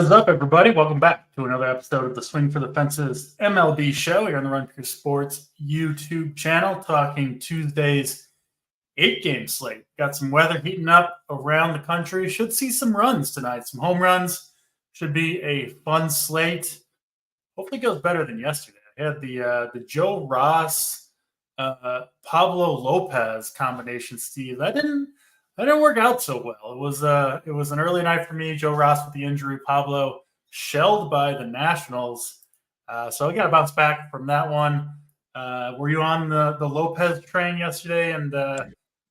What is up, everybody? Welcome back to another episode of the Swing for the Fences MLB show here on the Run Pure Sports YouTube channel, talking Tuesday's 8-game slate. Got some weather heating up around the country. Should see some runs tonight, some home runs. Should be a fun slate. Hopefully goes better than yesterday. I had the Joe Ross, Pablo Lopez combination, Steve. That didn't work out so well. It was an early night for me. Joe Ross with the injury, Pablo shelled by the Nationals. So I got to bounce back from that one. Were you on the Lopez train yesterday? And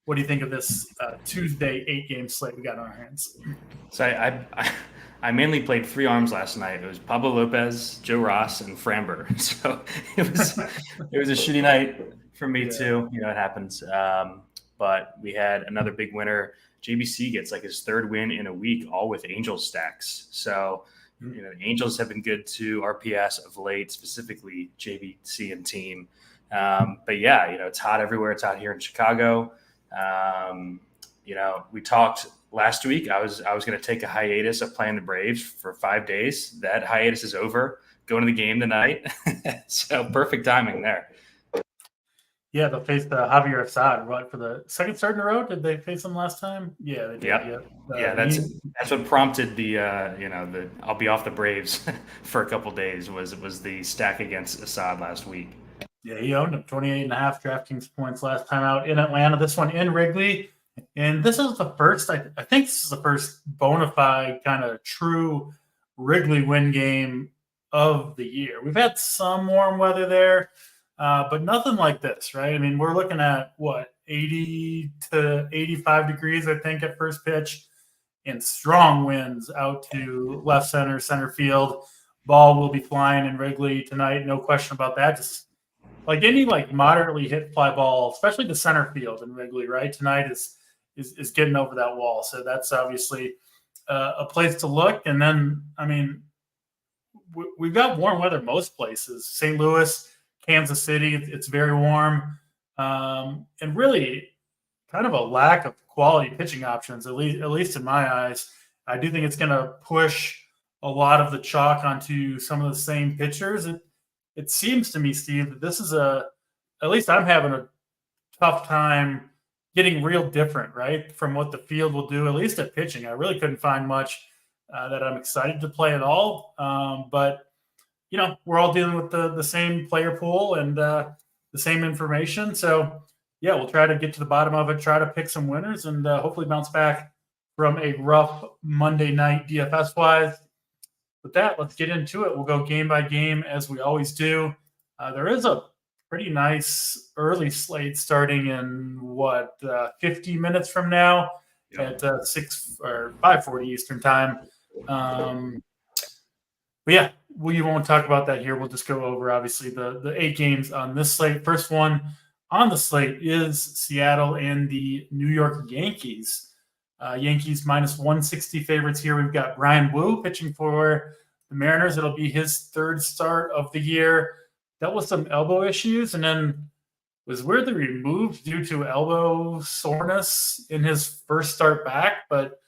what do you think of this Tuesday 8-game slate we got on our hands? So I mainly played 3 arms last night. It was Pablo Lopez, Joe Ross, and Framber. So it was a shitty night for me too. You know, it happens. But we had another big winner. JBC gets like his 3rd win in a week, all with Angels stacks. So, you know, the Angels have been good to RPS of late, specifically JBC and team. But yeah, you know, it's hot everywhere. It's hot here in Chicago. You know, we talked last week. I was going to take a hiatus of playing the Braves for 5 days. That hiatus is over. Going to the game tonight. So perfect timing there. Yeah, they'll face Javier Assad, right, for the second start in a row. Did they face him last time? Yeah, they did. Yeah, that's what prompted the I'll be off the Braves for a couple days was the stack against Assad last week. Yeah, he owned him 28.5 DraftKings points last time out in Atlanta. This one in Wrigley, and this is the first. I think this is the first bona fide kind of true Wrigley win game of the year. We've had some warm weather there. But nothing like this, right? I mean, we're looking at, 80 to 85 degrees, I think, at first pitch, and strong winds out to left center field. Ball will be flying in Wrigley tonight, no question about that. Just like any moderately hit fly ball, especially the center field in Wrigley, right? Tonight is getting over that wall. So that's obviously a place to look. And then, I mean, we've got warm weather most places. St. Louis, Kansas City, it's very warm, and really kind of a lack of quality pitching options, at least in my eyes. I do think it's going to push a lot of the chalk onto some of the same pitchers. It seems to me, Steve, that this is at least I'm having a tough time getting real different, right, from what the field will do, at least at pitching. I really couldn't find much that I'm excited to play at all, but you know, we're all dealing with the same player pool and the same information. So, yeah, we'll try to get to the bottom of it, try to pick some winners, and hopefully bounce back from a rough Monday night DFS-wise. With that, let's get into it. We'll go game by game as we always do. There is a pretty nice early slate starting in, 50 minutes from now at 6 or 5:40 Eastern time. But yeah, we won't talk about that here. We'll just go over, obviously, the 8 games on this slate. First one on the slate is Seattle and the New York Yankees. Yankees minus 160 favorites here. We've got Brian Wu pitching for the Mariners. It'll be his 3rd start of the year. Dealt with some elbow issues and then was weirdly removed due to elbow soreness in his first start back, but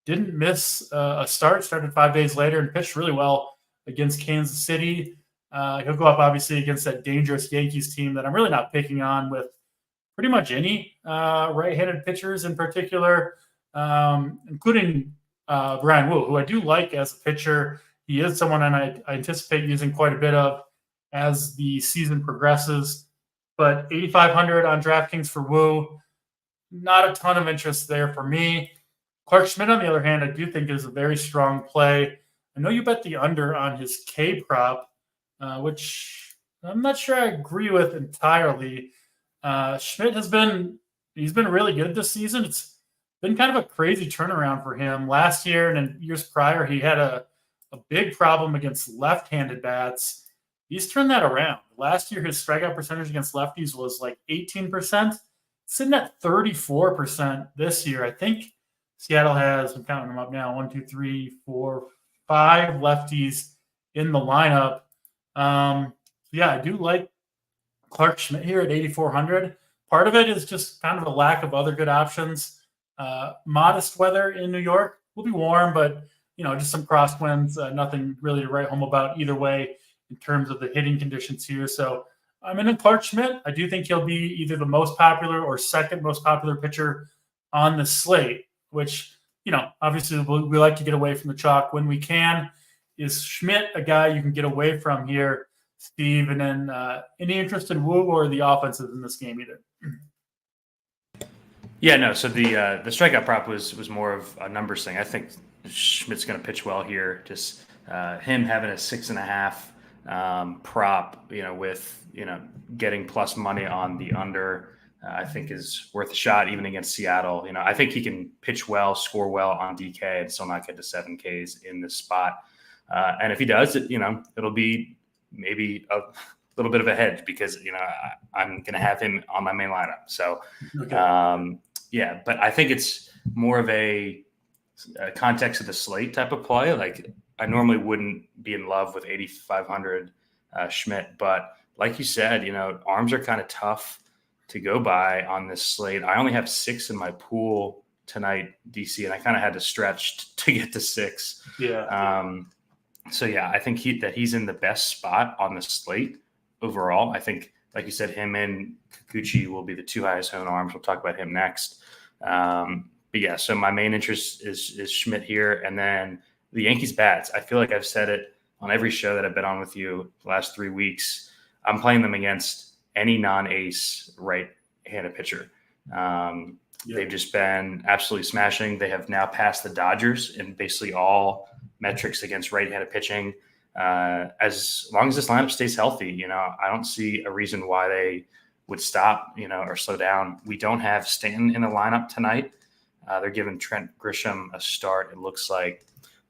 didn't miss a start. Started 5 days later and pitched really well against Kansas City. He'll go up, obviously, against that dangerous Yankees team that I'm really not picking on with pretty much any right-handed pitchers in particular, including Brian Wu, who I do like as a pitcher. He is someone I anticipate using quite a bit of as the season progresses. But 8,500 on DraftKings for Wu, not a ton of interest there for me. Clark Schmidt, on the other hand, I do think is a very strong play. I know you bet the under on his K prop, which I'm not sure I agree with entirely. Schmidt he's been really good this season. It's been kind of a crazy turnaround for him. Last year and in years prior, he had a big problem against left-handed bats. He's turned that around. Last year, his strikeout percentage against lefties was like 18%. Sitting at 34% this year. I think Seattle has, I'm counting them up now, 1, 2, 3, 4, 5 lefties in the lineup. Yeah, I do like Clark Schmidt here at 8,400. Part of it is just kind of a lack of other good options. Modest weather in New York. Will be warm, but just some crosswinds, nothing really to write home about either way in terms of the hitting conditions here. So I'm in Clark Schmidt. I do think he'll be either the most popular or second most popular pitcher on the slate, which, obviously we like to get away from the chalk when we can. Is Schmidt a guy you can get away from here, Steve? And then any interest in Wu or the offenses in this game either? Yeah, no. So the strikeout prop was more of a numbers thing. I think Schmidt's going to pitch well here. Just him having a 6.5 prop, with getting plus money on the under, I think is worth a shot even against Seattle. I think he can pitch well, score well on DK, and still not get to 7 Ks in this spot. And if he does, it'll be maybe a little bit of a hedge because I'm going to have him on my main lineup. So, okay. Yeah, but I think it's more of a context of the slate type of play. Like I normally wouldn't be in love with 8,500 Schmidt, but like you said, arms are kind of tough to go by on this slate. I only have 6 in my pool tonight, DC, and I kind of had to stretch to get to 6. Yeah. So yeah, I think he's in the best spot on the slate overall. I think, like you said, him and Kikuchi will be the 2 highest owned arms. We'll talk about him next. But yeah, so my main interest is Schmidt here, and then the Yankees bats. I feel like I've said it on every show that I've been on with you the last 3 weeks. I'm playing them against any non-ace right-handed pitcher. They've just been absolutely smashing. They have now passed the Dodgers in basically all metrics against right-handed pitching. As long as this lineup stays healthy, I don't see a reason why they would stop, or slow down. We don't have Stanton in the lineup tonight. They're giving Trent Grisham a start, it looks like.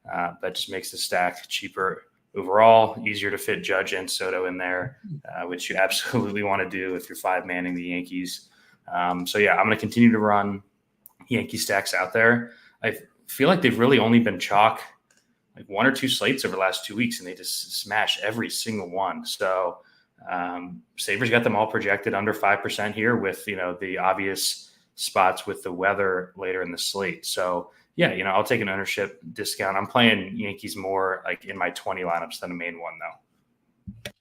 That just makes the stack cheaper overall, easier to fit Judge and Soto in there, which you absolutely want to do if you're 5-manning the Yankees. So yeah, I'm going to continue to run Yankee stacks out there. I feel like they've really only been chalk like 1 or 2 slates over the last 2 weeks, and they just smash every single one. So Sabres got them all projected under 5% here with, the obvious spots with the weather later in the slate. So yeah, I'll take an ownership discount. I'm playing Yankees more like in my 20 lineups than a main one though.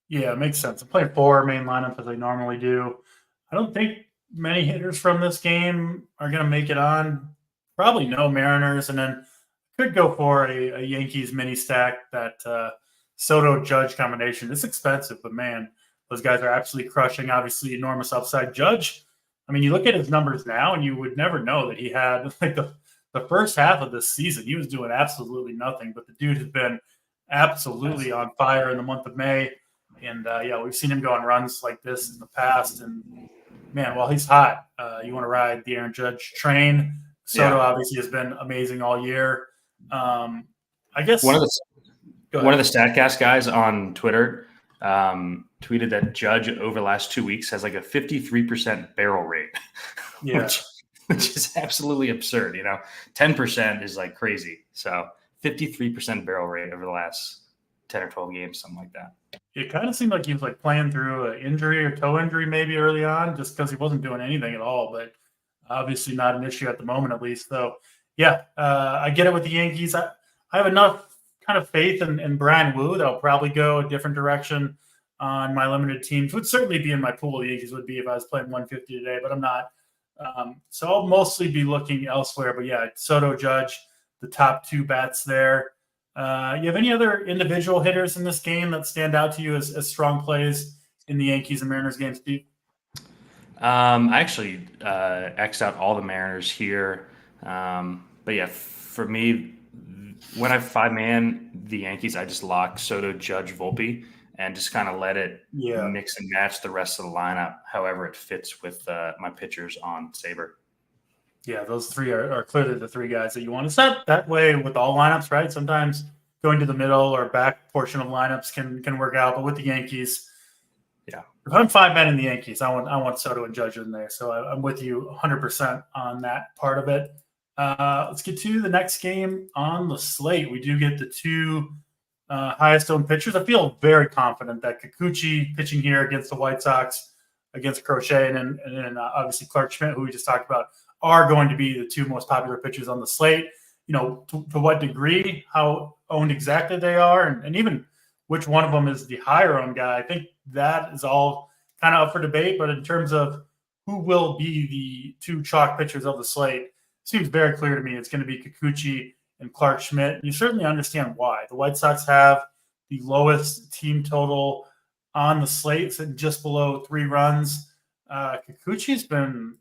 Yeah, it makes sense. I'm playing 4 main lineup as I normally do. I don't think many hitters from this game are going to make it on. Probably no Mariners, and then could go for a Yankees mini stack. That Soto Judge combination. It's expensive, but man, those guys are absolutely crushing. Obviously, enormous upside. Judge, I mean, you look at his numbers now, and you would never know that he had like the first half of this season, he was doing absolutely nothing, but the dude has been absolutely on fire in the month of May. And yeah, we've seen him go on runs like this in the past. And man, while he's hot, you want to ride the Aaron Judge train. Soto obviously has been amazing all year. I guess one of the StatCast guys on Twitter tweeted that Judge over the last 2 weeks has like a 53% barrel rate. Yeah. Which is absolutely absurd. 10% is like crazy. So 53% barrel rate over the last 10 or 12 games, something like that. It kind of seemed like he was like playing through an injury or toe injury maybe early on, just because he wasn't doing anything at all. But obviously not an issue at the moment, at least. So yeah, I get it with the Yankees. I have enough kind of faith in Brian Wu that I'll probably go a different direction on my limited teams. Would certainly be in my pool. The Yankees would be if I was playing 150 today, but I'm not. So I'll mostly be looking elsewhere. But yeah, Soto, Judge, the top 2 bats there. You have any other individual hitters in this game that stand out to you as strong plays in the Yankees and Mariners game, Steve? I actually X'd out all the Mariners here. But yeah, for me, when I 5-man the Yankees, I just lock Soto, Judge, Volpe, and just kind of let it mix and match the rest of the lineup, however it fits with my pitchers on Sabre. Yeah, those 3 are clearly the 3 guys that you want to set. That way with all lineups, right? Sometimes going to the middle or back portion of lineups can work out, but with the Yankees, yeah. If I'm 5-manning the Yankees, I want Soto and Judge in there. So I'm with you 100% on that part of it. Let's get to the next game on the slate. We do get the 2 highest owned pitchers. I feel very confident that Kikuchi pitching here against the White Sox, against Crochet, and then obviously Clark Schmidt, who we just talked about, are going to be the 2 most popular pitchers on the slate. to what degree, how owned exactly they are, and even which one of them is the higher owned guy. I think that is all kind of up for debate. But in terms of who will be the two chalk pitchers of the slate, it seems very clear to me it's going to be Kikuchi and Clark Schmidt. You certainly understand why. The White Sox have the lowest team total on the slate, sitting just below 3 runs. Kikuchi's been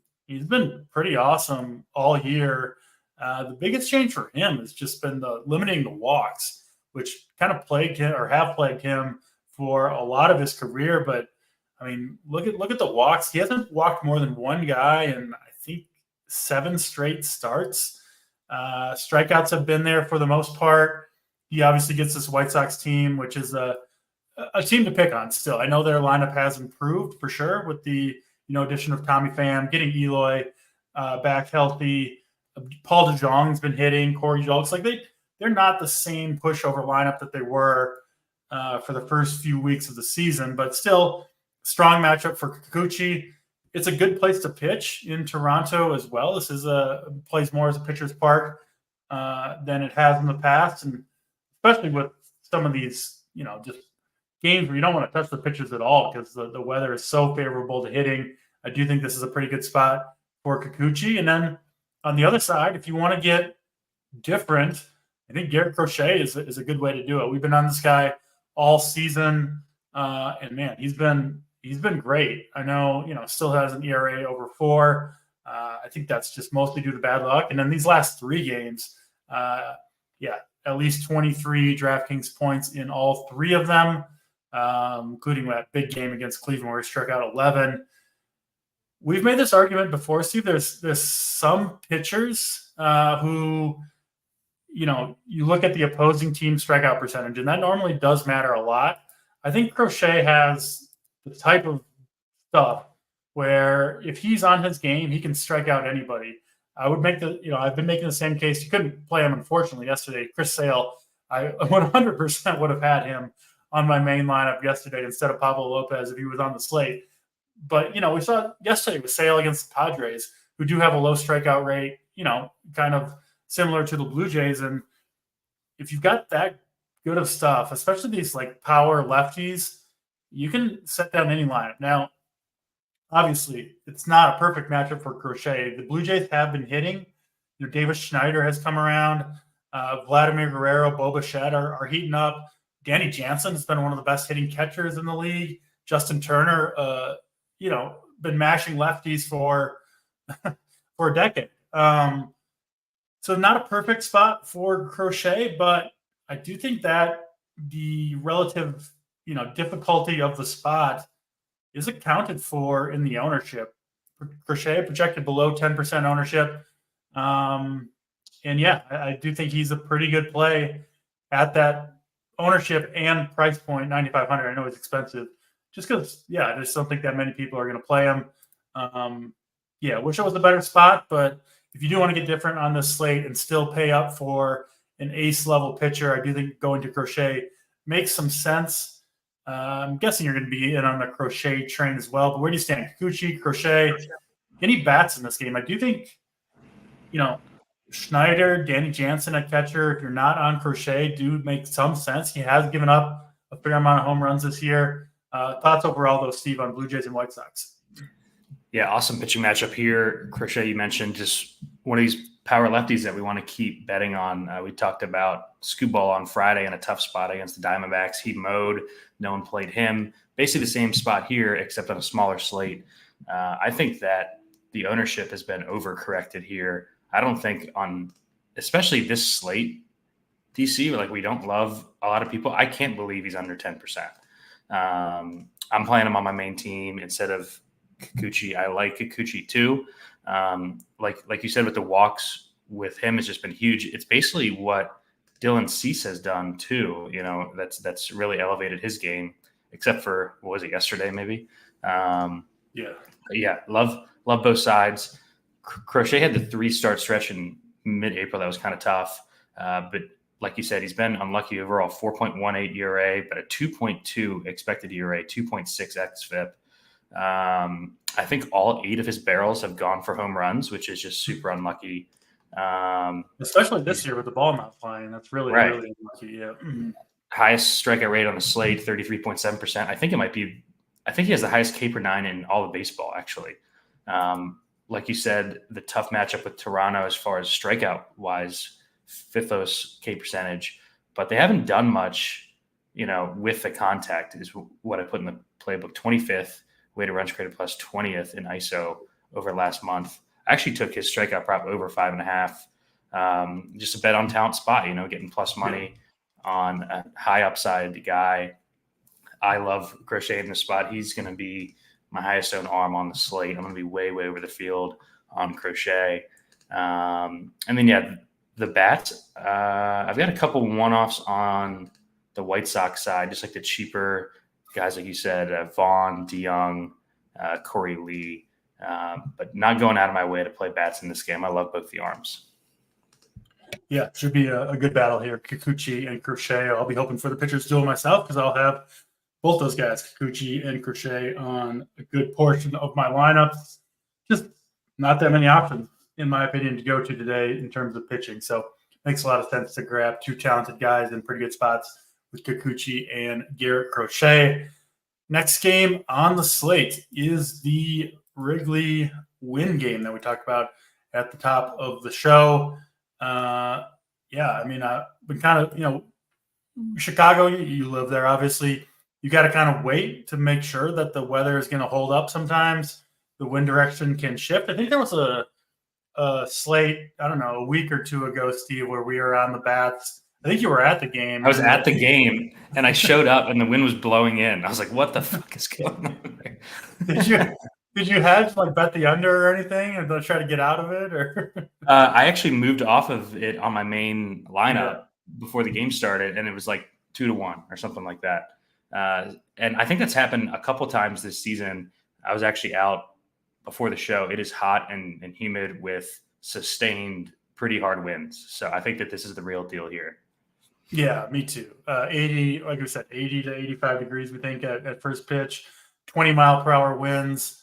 pretty awesome all year. The biggest change for him has just been the limiting the walks, which kind of plagued him or have plagued him for a lot of his career. But I mean, look at the walks. He hasn't walked more than one guy in I think 7 straight starts. Strikeouts have been there for the most part. He obviously gets this White Sox team, which is a team to pick on still. I know their lineup has improved for sure with the addition of Tommy Pham, getting Eloy back healthy. Paul DeJong's been hitting. Corey Julks. Like they're not the same pushover lineup that they were for the first few weeks of the season, but still strong matchup for Kikuchi. It's a good place to pitch in Toronto as well. This is plays more as a pitcher's park than it has in the past, and especially with some of these just games where you don't want to touch the pitchers at all because the weather is so favorable to hitting. I do think this is a pretty good spot for Kikuchi. And then on the other side, if you want to get different, I think Garrett Crochet is a good way to do it. We've been on this guy all season, and man, he's been great. I know still has an ERA over 4. I think that's just mostly due to bad luck. And then these last 3 games, at least 23 DraftKings points in all 3 of them, including that big game against Cleveland where he struck out 11. We've made this argument before, Steve. There's some pitchers who, you look at the opposing team strikeout percentage, and that normally does matter a lot. I think Crochet has the type of stuff where if he's on his game, he can strike out anybody. I would make I've been making the same case. You couldn't play him, unfortunately, yesterday. Chris Sale, I 100% would have had him on my main lineup yesterday instead of Pablo Lopez if he was on the slate. But, we saw yesterday with Sale against the Padres, who do have a low strikeout rate, kind of similar to the Blue Jays. And if you've got that good of stuff, especially these like power lefties, you can set down any lineup. Now, obviously, it's not a perfect matchup for Crochet. The Blue Jays have been hitting. Davis Schneider has come around. Vladimir Guerrero, Bo Bichette are heating up. Danny Jansen has been one of the best hitting catchers in the league. Justin Turner, been mashing lefties for a decade. So not a perfect spot for Crochet, but I do think that the relative, difficulty of the spot is accounted for in the ownership. Crochet projected below 10% ownership. I do think he's a pretty good play at that ownership and price point, 9,500. I know it's expensive. Just because, I just don't think that many people are going to play him. Wish it was a better spot, but if you do want to get different on this slate and still pay up for an ace-level pitcher, I do think going to Crochet makes some sense. I'm guessing you're going to be in on the Crochet train as well, but where do you stand? Kikuchi, Crochet, any bats in this game? I do think, Schneider, Danny Jansen at catcher, if you're not on Crochet, do make some sense. He has given up a fair amount of home runs this year. Thoughts overall, though, Steve, on Blue Jays and White Sox? Yeah, awesome pitching matchup here. Crochet, you mentioned, just one of these power lefties that we want to keep betting on. We talked about Scooball on Friday in a tough spot against the Diamondbacks. He mowed. No one played him. Basically the same spot here, except on a smaller slate. I think that the ownership has been overcorrected here. I don't think especially this slate, DC, like we don't love a lot of people. I can't believe he's under 10%. I'm playing him on my main team instead of Kikuchi. I like Kikuchi too. Like you said, with the walks with him, it's just been huge. It's basically what Dylan Cease has done too. That's really elevated his game, except for what was it, yesterday maybe? Love both sides. Crochet had the 3-start stretch in mid-April that was kind of tough, but like you said, he's been unlucky overall. 4.18 ERA, but a 2.2 expected ERA, 2.6 xFIP. I think all 8 of his barrels have gone for home runs, which is just super unlucky. Especially this year with the ball not flying. That's really, Right. really unlucky. Yeah. Highest strikeout rate on the slate, 33.7%. I think he has the highest K per nine in all of baseball, actually. Like you said, the tough matchup with Toronto as far as strikeout wise, fifth lowest K percentage, but they haven't done much, with the contact is what I put in the playbook. 25th weighted runs created plus 20th in ISO over last month. I actually took his strikeout prop over 5.5. Just a bet on talent spot, getting plus money on a high upside guy. I love Crochet in the spot. He's going to be my highest owned arm on the slate. I'm going to be way, way over the field on Crochet. And then, the bats. I've got a couple one-offs on the White Sox side, just like the cheaper guys, like you said, Vaughn, DeYoung, Corey Lee, but not going out of my way to play bats in this game. I love both the arms. Yeah, should be a good battle here. Kikuchi and Crochet. I'll be hoping for the pitchers duel myself because I'll have both those guys, Kikuchi and Crochet, on a good portion of my lineups. Just not that many options, in my opinion, to go to today in terms of pitching. So makes a lot of sense to grab two talented guys in pretty good spots with Kikuchi and Garrett Crochet. Next game on the slate is the Wrigley win game that we talked about at the top of the show. I've been kind of, Chicago, you live there, obviously. You got to kind of wait to make sure that the weather is going to hold up sometimes. The wind direction can shift. I think there was a slate, I don't know, a week or two ago, Steve, where we were on the bats. I think you were at the game. I was at the game, and I showed up, and the wind was blowing in. I was like, what the fuck is going on there? Did you have to bet the under or anything and try to get out of it? Or I actually moved off of it on my main lineup before the game started, and it was like 2-1 or something like that. And I think that's happened a couple times this season. I was actually out before the show. It is hot and humid with sustained pretty hard winds. So I think that this is the real deal here. Yeah, me too. 80, like we said, 80 to 85 degrees, we think, at first pitch. 20-mile-per-hour winds.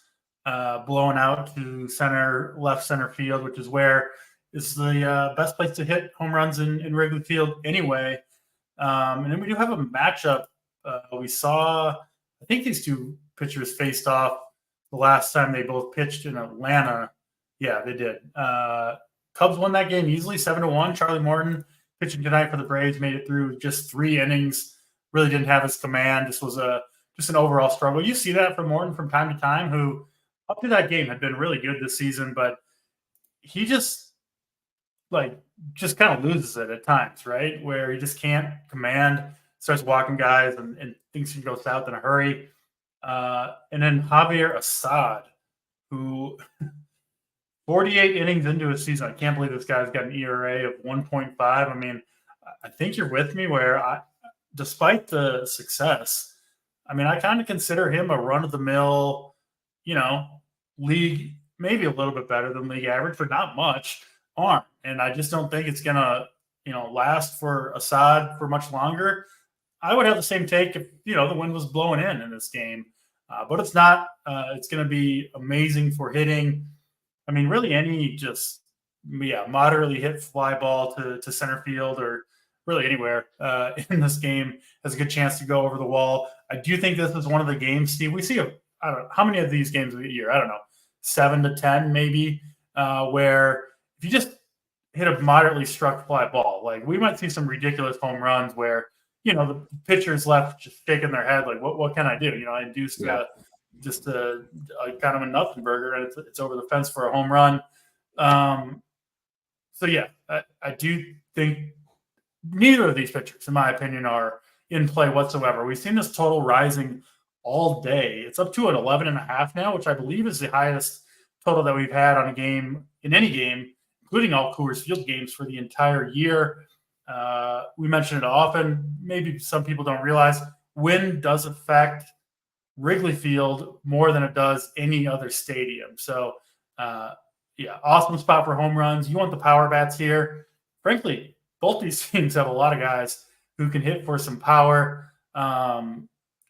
Blowing out to left center field, which is where it's the best place to hit home runs in Wrigley Field anyway. And then we do have a matchup. We saw, I think these two pitchers faced off the last time they both pitched in Atlanta. Yeah, they did. Cubs won that game easily, 7-1. Charlie Morton pitching tonight for the Braves made it through just 3 innings. Really didn't have his command. This was just an overall struggle. You see that from Morton from time to time, who up to that game had been really good this season, but he just kind of loses it at times, right? Where he just can't command, starts walking guys and things can go south in a hurry. And then Javier Assad, who 48 innings into his season, I can't believe this guy's got an ERA of 1.5. I mean, I think you're with me where despite the success, I mean, I kind of consider him a run-of-the-mill, league, maybe a little bit better than league average, but not much arm. And I just don't think it's going to, last for Assad for much longer. I would have the same take if, the wind was blowing in this game. But it's not. It's going to be amazing for hitting. I mean, really any moderately hit fly ball to center field or really anywhere in this game has a good chance to go over the wall. I do think this is one of the games, Steve, we see I don't know how many of these games a year. I don't know, 7 to 10 maybe, where if you just hit a moderately struck fly ball, like we might see some ridiculous home runs where the pitcher's left just shaking their head like, what can I do? I induced just a kind of a nothing burger, and it's over the fence for a home run. So yeah, I do think neither of these pitchers, in my opinion, are in play whatsoever. We've seen this total rising all day. It's up to an 11.5 now, which I believe is the highest total that we've had on a game in any game, including all Coors Field games for the entire year. We mention it often. Maybe some people don't realize wind does affect Wrigley Field more than it does any other stadium. So, awesome spot for home runs. You want the power bats here. Frankly, both these teams have a lot of guys who can hit for some power.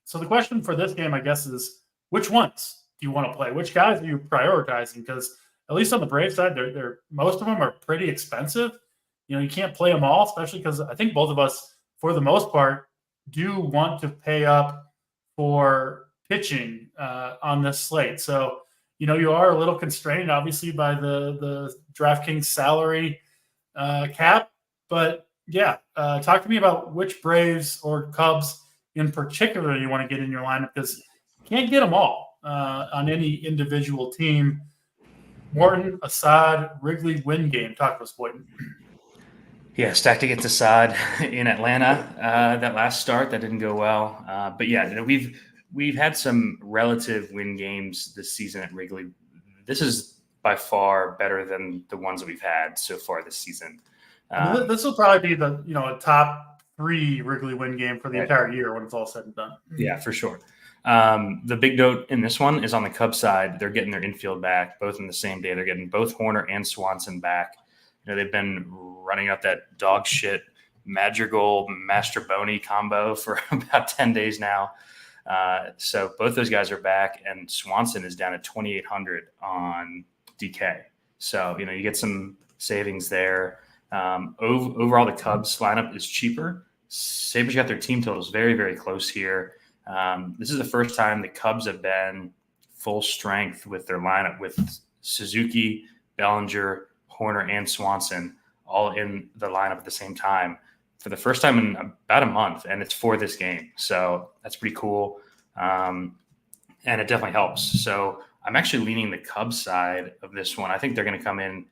So the question for this game, I guess, is which ones do you want to play? Which guys are you prioritizing? Because at least on the Braves side, they're most of them are pretty expensive. You can't play them all, especially because I think both of us, for the most part, do want to pay up for pitching on this slate. So, you are a little constrained, obviously, by the DraftKings salary cap. But yeah, talk to me about which Braves or Cubs in particular you want to get in your lineup, because you can't get them all on any individual team. Morton, Assad, Wrigley, win game. Talk to us, Boyden. Yeah, stacked against Assad in Atlanta. That last start that didn't go well, but yeah, we've had some relative win games this season at Wrigley. This is by far better than the ones that we've had so far this season. This will probably be the a top 3 Wrigley win game for the entire year when it's all said and done. Yeah, for sure. The big note in this one is on the Cubs side. They're getting their infield back both in the same day. They're getting both Horner and Swanson back. They've been running out that dog shit Madrigal Mastroboni combo for about 10 days now. So both those guys are back, and Swanson is down at 2,800 on DK. So, you get some savings there. Overall, the Cubs lineup is cheaper. Sabres got their team totals very, very close here. This is the first time the Cubs have been full strength with their lineup, with Suzuki, Bellinger, Horner, and Swanson all in the lineup at the same time for the first time in about a month, and it's for this game. So that's pretty cool. And it definitely helps. So I'm actually leaning the Cubs side of this one. I think they're going to come in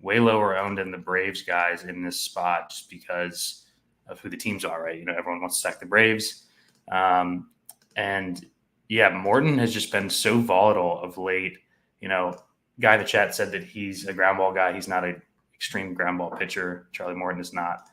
way lower owned than the Braves guys in this spot just because of who the teams are, right? Everyone wants to stack the Braves. And yeah, Morton has just been so volatile of late. Guy in the chat said that he's a ground ball guy. He's not an extreme ground ball pitcher. Charlie Morton is not.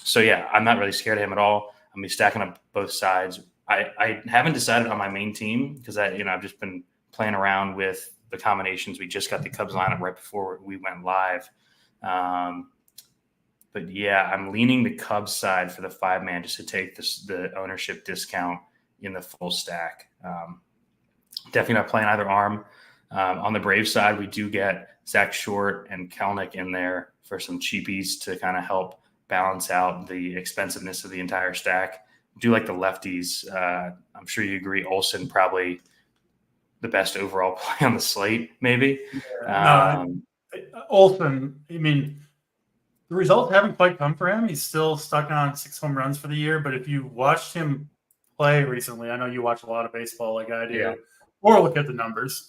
So yeah, I'm not really scared of him at all. I'm gonna be stacking up both sides. I haven't decided on my main team because I've just been playing around with the combinations. We just got the Cubs lineup right before we went live. But yeah, I'm leaning the Cubs side for the 5-man just to take the ownership discount in the full stack. Definitely not playing either arm. On the Braves side, we do get Zach Short and Kelnick in there for some cheapies to kind of help balance out the expensiveness of the entire stack. Do like the lefties. I'm sure you agree. Olsen probably the best overall play on the slate, maybe. Yeah, Olsen, the results haven't quite come for him. He's still stuck on 6 home runs for the year. But if you watched him play recently, I know you watch a lot of baseball like I do, or look at the numbers.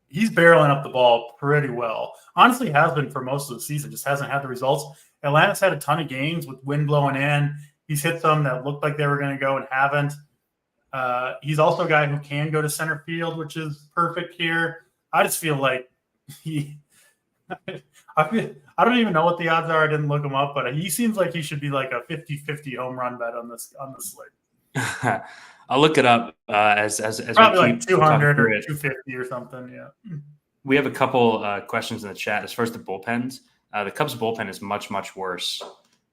He's barreling up the ball pretty well. Honestly, has been for most of the season, just hasn't had the results. Atlanta's had a ton of games with wind blowing in. He's hit some that looked like they were going to go and haven't. He's also a guy who can go to center field, which is perfect here. I just feel like I don't even know what the odds are. I didn't look him up, but he seems like he should be like a 50-50 home run bet on this slate. I'll look it up as probably we like 200 or 250 or something. Yeah. We have a couple questions in the chat. As far as the bullpens, the Cubs bullpen is much, much worse.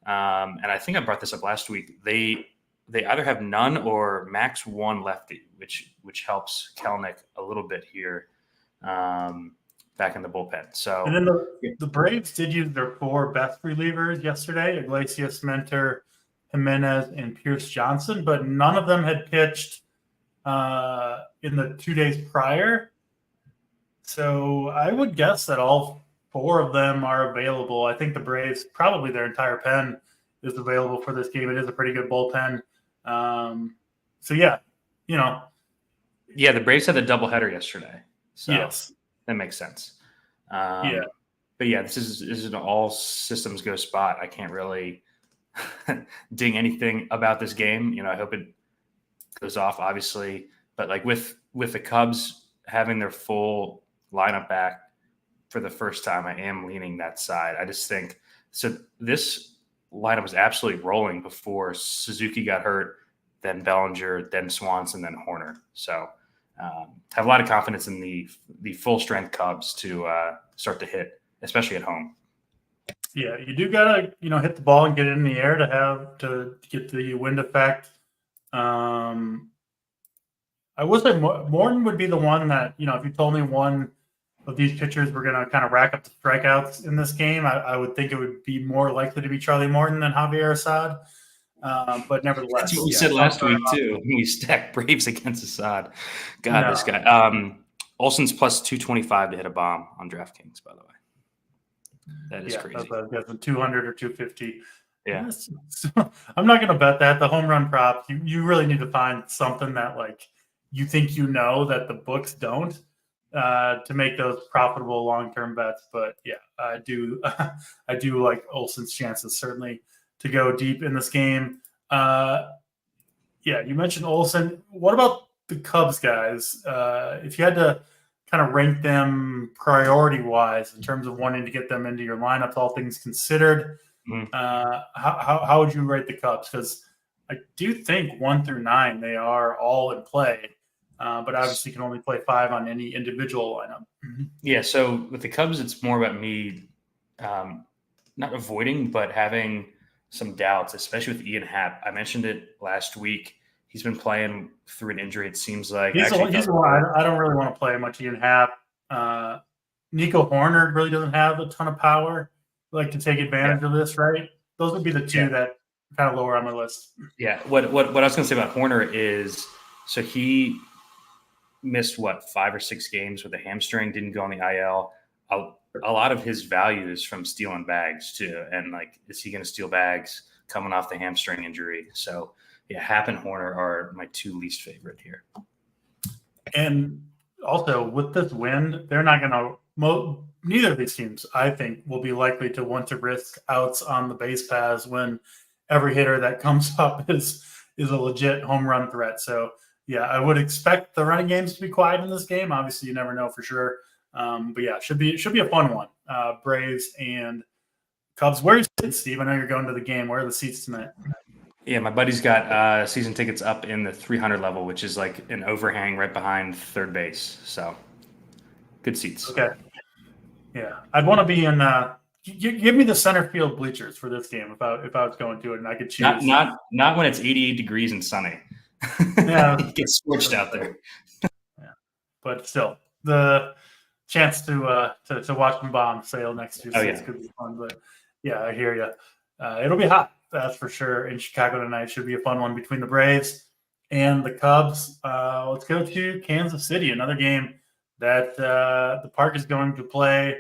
And I think I brought this up last week. They either have none or max 1 lefty, which helps Kelnick a little bit here back in the bullpen. So, and then the Braves did use their 4 best relievers yesterday: Iglesias, Mentor, Jimenez, and Pierce Johnson, but none of them had pitched in the 2 days prior. So I would guess that all 4 of them are available. I think the Braves, probably their entire pen is available for this game. It is a pretty good bullpen. So yeah, Yeah, the Braves had a doubleheader yesterday. So yes. That makes sense. Yeah. But yeah, this is an all systems go spot. I can't really ding anything about this game. I hope it goes off, obviously. But like with the Cubs having their full lineup back for the first time, I am leaning that side. I just think so. This lineup was absolutely rolling before Suzuki got hurt, then Bellinger, then Swanson, then Horner. So have a lot of confidence in the full strength Cubs to start to hit, especially at home. Yeah, you do gotta hit the ball and get it in the air to get the wind effect. I would say Morton would be the one that if you told me one of these pitchers were going to kind of rack up the strikeouts in this game, I would think it would be more likely to be Charlie Morton than Javier Assad. But nevertheless, that's what we said last week too. We stacked Braves against Assad. God, this guy. Olsen's plus 225 to hit a bomb on DraftKings, by the way. That is crazy. That's 200 or 250. Yeah. I'm not going to bet that. The home run prop, you really need to find something that like you think that the books don't to make those profitable long-term bets. But yeah, I do like Olsen's chances certainly to go deep in this game. Yeah, you mentioned Olsen. What about the Cubs guys? If you had to kind of rank them priority-wise in terms of wanting to get them into your lineups, all things considered, how would you rate the Cubs? Because I do think 1 through 9, they are all in play, but obviously you can only play 5 on any individual lineup. Yeah, so with the Cubs, it's more about me not avoiding, but having some doubts, especially with Ian Happ. I mentioned it last week. He's been playing through an injury, it seems like. He's the one. I don't really want to play much Ian Happ. Nico Horner really doesn't have a ton of power to take advantage of this, right? Those would be the two that kind of lower on my list. Yeah. What I was going to say about Horner is, so he missed 5 or 6 games with a hamstring, didn't go on the IL. A lot of his value is from stealing bags too. And is he going to steal bags coming off the hamstring injury? So yeah, Happ and Horner are my 2 least favorite here. And also with this wind, they're not going to neither of these teams, I think, will be likely to want to risk outs on the base paths when every hitter that comes up is a legit home run threat. So yeah, I would expect the running games to be quiet in this game. Obviously, you never know for sure. But yeah, should be a fun one. Braves and Cubs. Where are you sitting, Steve? I know you're going to the game. Where are the seats tonight? Yeah, my buddy's got season tickets up in the 300 level, which is like an overhang right behind third base. So good seats. Okay. Yeah, I'd want to be in. Give me the center field bleachers for this game if I was going to it and I could choose. Not when it's 88 degrees and sunny. Yeah, it gets scorched out there. Yeah, but still, the chance to watch them bomb sail next year could be fun. But yeah, I hear you. It'll be hot, that's for sure. In Chicago tonight should be a fun one between the Braves and the Cubs. Let's go to Kansas City, another game that the park is going to play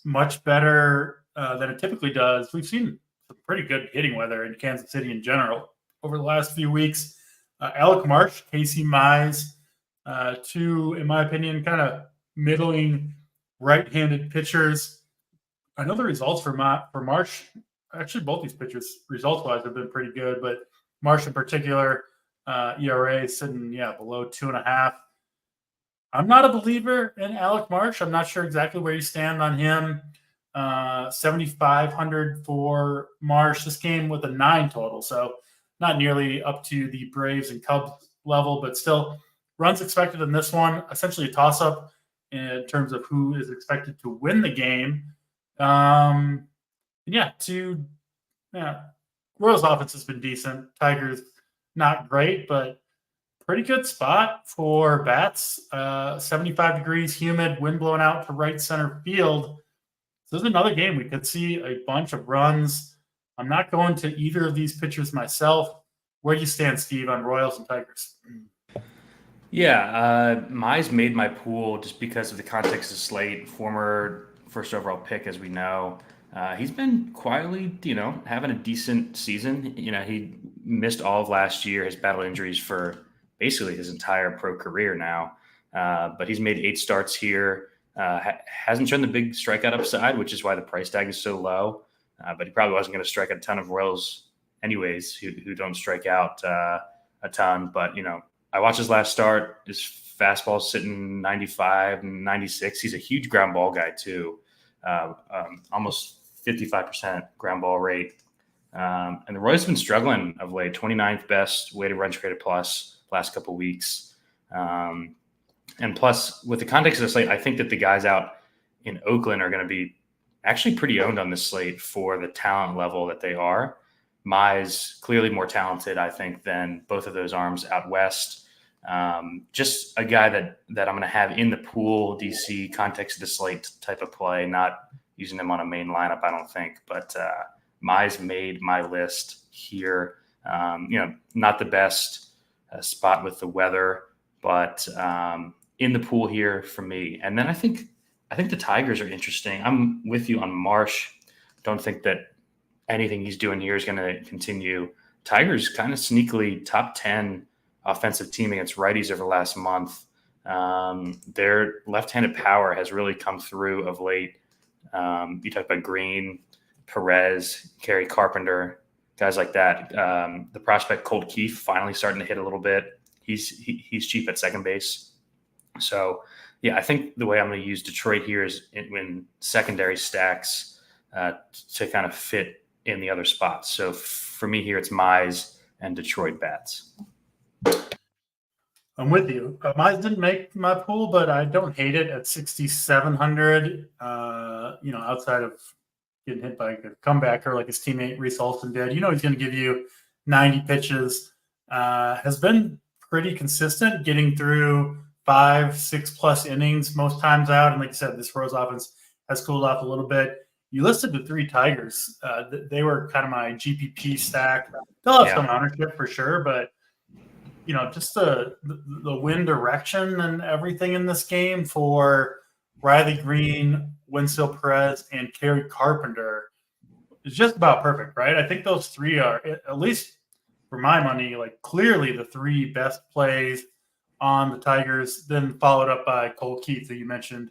much better than it typically does. We've seen some pretty good hitting weather in Kansas City in general over the last few weeks. Alec Marsh, Casey Mize, two, in my opinion, kind of middling right-handed pitchers. I know the results for Marsh, actually both these pitchers results-wise have been pretty good, but Marsh in particular, ERA sitting below 2.5. I'm not a believer in Alec Marsh. I'm not sure exactly where you stand on him. 7,500 for Marsh. This game with a 9 total, so not nearly up to the Braves and Cubs level, but still runs expected in this one. Essentially a toss-up in terms of who is expected to win the game. Royals offense has been decent. Tigers not great, but pretty good spot for bats. 75 degrees, humid, wind blowing out to right center field. So this is another game we could see a bunch of runs. I'm not going to either of these pitchers myself. Where do you stand, Steve, on Royals and Tigers? Yeah, Mize made my pool just because of the context of slate, former first overall pick, as we know. He's been quietly, having a decent season. He missed all of last year. He's battled injuries for basically his entire pro career now. But he's made 8 starts here. Hasn't shown the big strikeout upside, which is why the price tag is so low. But he probably wasn't going to strike a ton of Royals anyways, who don't strike out a ton. But, I watched his last start. His fastball sitting 95 and 96. He's a huge ground ball guy too. Almost 55% ground ball rate. And the Royals have been struggling of late. 29th best weighted runs created plus last couple of weeks. And plus, with the context of the slate, I think that the guys out in Oakland are going to be actually pretty owned on this slate for the talent level that they are. Mize clearly more talented, I think, than both of those arms out west. Just a guy that I'm going to have in the pool, DC, context of the slate type of play, not using him on a main lineup, I don't think. But Mize made my list here. Not the best spot with the weather, but in the pool here for me. And then I think the Tigers are interesting. I'm with you on Marsh. Don't think that anything he's doing here is going to continue. Tigers kind of sneakily top 10 offensive team against righties over the last month. Their left-handed power has really come through of late. You talk about Green, Perez, Kerry Carpenter, guys like that. The prospect Colt Keefe finally starting to hit a little bit. He's cheap at second base. So, yeah, I think the way I'm going to use Detroit here is in secondary stacks to kind of fit in the other spots. So for me here, it's Mize and Detroit bats. I'm with you. Mize didn't make my pool, but I don't hate it at 6,700. Outside of getting hit by a comebacker like his teammate Reese Olson did, he's going to give you 90 pitches. Has been pretty consistent, getting through 5-6 plus innings most times out. And like you said, this Rose offense has cooled off a little bit. You listed the 3 Tigers. They were kind of my GPP stack. They'll have some ownership for sure, but just the wind direction and everything in this game for Riley Green, Winslow Perez, and Kerry Carpenter is just about perfect, right? I think those 3 are, at least for my money, like clearly the 3 best plays on the Tigers, then followed up by Colt Keefe that you mentioned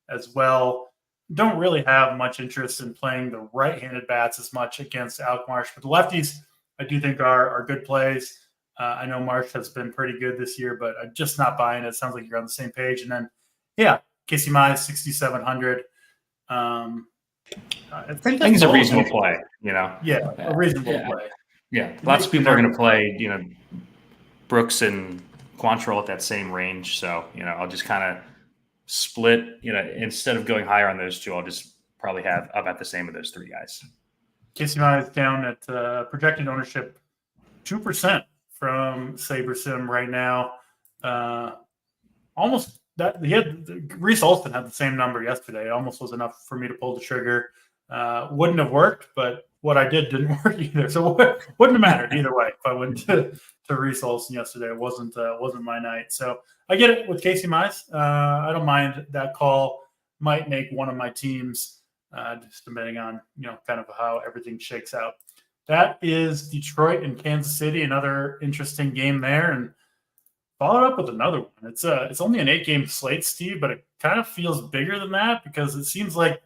as well. Don't really have much interest in playing the right-handed bats as much against Alec Marsh, but the lefties I do think are good plays. I know Marsh has been pretty good this year, but I'm just not buying it. Sounds like you're on the same page. And then, Casey Mize, 6,700. I think it's a reasonable play, Yeah, a reasonable play. Yeah, lots of people are going to play, Brooks and Quantrill at that same range. So, I'll just kind of split, instead of going higher on those 2, I'll just probably have about the ssame of those 3 guys. Casey Mize down at projected ownership 2% from SaberSim right now. Almost that Reese Olson had the same number yesterday. It almost was enough for me to pull the trigger. Wouldn't have worked, but what I did didn't work either. So wouldn't have mattered either way if I went to Reese Olson yesterday. It wasn't my night. So I get it with Casey Mize. I don't mind that call. Might make one of my teams, just depending on kind of how everything shakes out. That is Detroit and Kansas City, another interesting game there, and followed up with another one. It's only an 8-game slate, Steve, but it kind of feels bigger than that because it seems like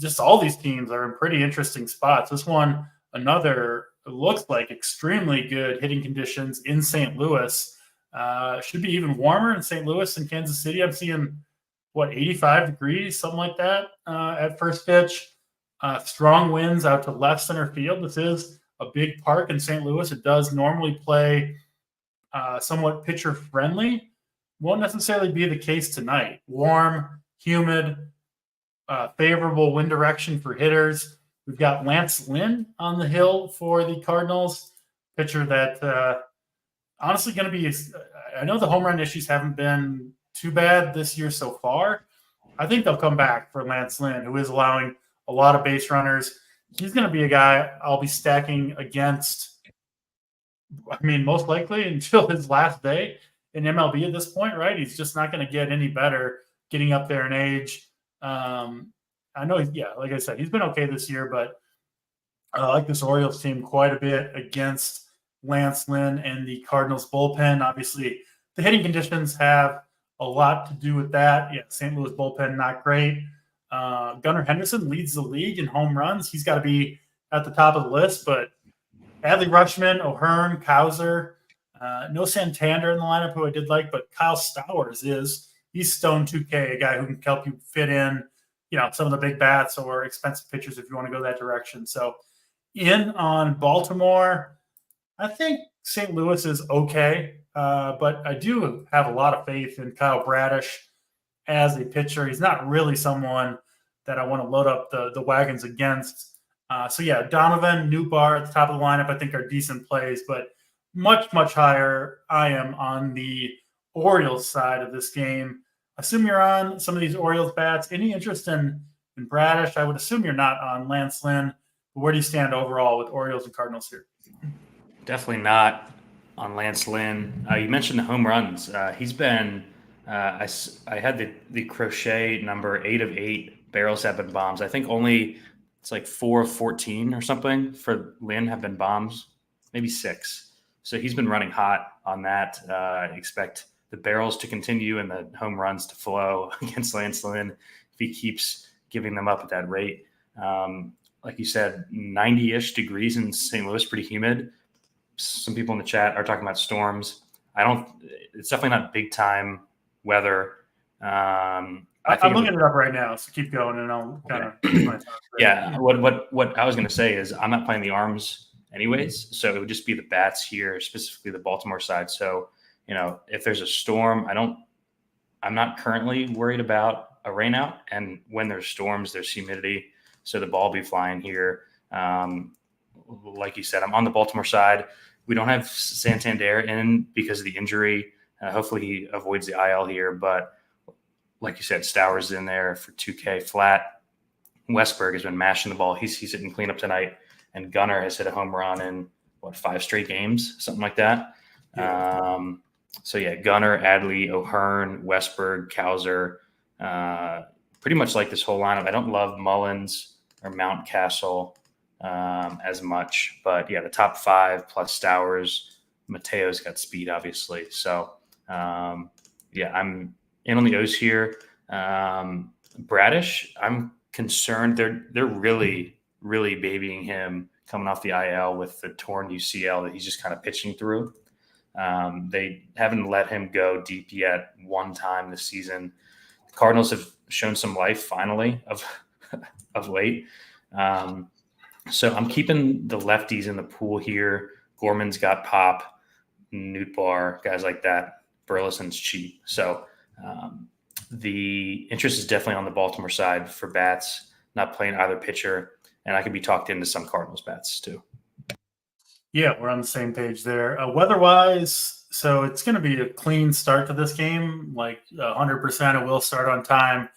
just all these teams are in pretty interesting spots. This one, it looks like extremely good hitting conditions in St. Louis. Should be even warmer in St. Louis and Kansas City. I'm seeing 85 degrees, something like that at first pitch. Strong winds out to left center field. This is a big park in St. Louis. It does normally play somewhat pitcher friendly. Won't necessarily be the case tonight. Warm, humid, favorable wind direction for hitters. We've got Lance Lynn on the hill for the Cardinals, pitcher that honestly going to be – I know the home run issues haven't been too bad this year so far. I think they'll come back for Lance Lynn, who is allowing a lot of base runners. He's going to be a guy I'll be stacking against, most likely until his last day in MLB at this point, right? He's just not going to get any better getting up there in age. I know, like I said, he's been okay this year, but I like this Orioles team quite a bit against Lance Lynn and the Cardinals bullpen. Obviously, the hitting conditions have a lot to do with that. Yeah, St. Louis bullpen, not great. Gunnar Henderson leads the league in home runs. He's got to be at the top of the list, but Adley Rutschman, O'Hearn, Kauser, no Santander in the lineup, who I did like, but Kyle Stowers he's Stone 2K, a guy who can help you fit in, some of the big bats or expensive pitchers if you want to go that direction. So in on Baltimore, I think St. Louis is okay, but I do have a lot of faith in Kyle Bradish as a pitcher. He's not really someone that I want to load up the wagons against. Donovan, Newbar at the top of the lineup, I think are decent plays, but much, much higher. I am on the Orioles side of this game. Assume you're on some of these Orioles bats. Any interest in Bradish? I would assume you're not on Lance Lynn. But where do you stand overall with Orioles and Cardinals here? Definitely not on Lance Lynn. You mentioned the home runs. He's been I had the crochet number 8 of 8 barrels have been bombs. I think only it's like 4 of 14 or something for Lynn have been bombs, maybe 6. So he's been running hot on that. I expect the barrels to continue and the home runs to flow against Lance Lynn if he keeps giving them up at that rate. Like you said, 90-ish degrees in St. Louis, pretty humid. Some people in the chat are talking about storms. It's definitely not big time weather. I'm looking it up right now, so keep going and I'll kind of my thoughts. Yeah. What I was going to say is I'm not playing the arms anyways, so it would just be the bats here, specifically the Baltimore side. So, if there's a storm, I'm not currently worried about a rainout. And when there's storms, there's humidity, so the ball will be flying here. Like you said, I'm on the Baltimore side. We don't have Santander in because of the injury. Hopefully he avoids the IL here, but like you said, Stowers in there for 2K flat. Westberg has been mashing the ball. He's hitting cleanup tonight, and Gunnar has hit a home run in 5 straight games, something like that. Yeah. Gunnar, Adley, O'Hearn, Westberg, Cowser, pretty much like this whole lineup. I don't love Mullins or Mountcastle as much, but the top 5 plus Stowers. Mateo's got speed, obviously. So I'm in on the O's here. Bradish, I'm concerned. They're really, really babying him coming off the IL with the torn UCL that he's just kind of pitching through. They haven't let him go deep yet one time this season. The Cardinals have shown some life finally of late. So I'm keeping the lefties in the pool here. Gorman's got pop, Nootbaar, guys like that. Burleson's cheap. So the interest is definitely on the Baltimore side for bats, not playing either pitcher. And I could be talked into some Cardinals bats too. Yeah, we're on the same page there. Weather-wise, so it's going to be a clean start to this game, like 100%. It will start on time.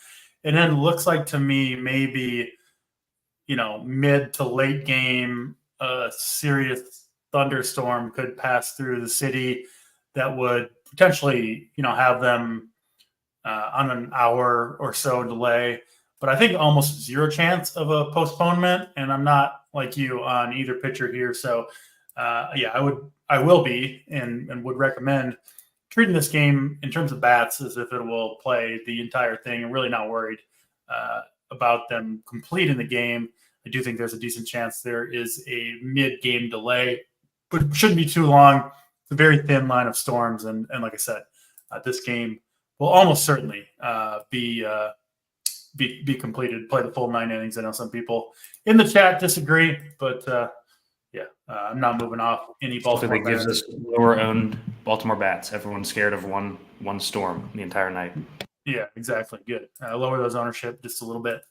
And then looks like to me maybe, mid to late game, a serious thunderstorm could pass through the city that would potentially, have them on an hour or so delay. But I think almost zero chance of a postponement, and I'm not like you on either pitcher here. So, I will be and would recommend treating this game in terms of bats as if it will play the entire thing, and really not worried about them completing the game. I do think there's a decent chance there is a mid-game delay, but it shouldn't be too long. It's a very thin line of storms, and like I said, this game will almost certainly be completed, play the full 9 innings. I know some people in the chat disagree, but I'm not moving off any Baltimore bats. It gives us lower-owned Baltimore bats. Everyone's scared of one storm the entire night. Yeah, exactly. Good. Lower those ownership just a little bit.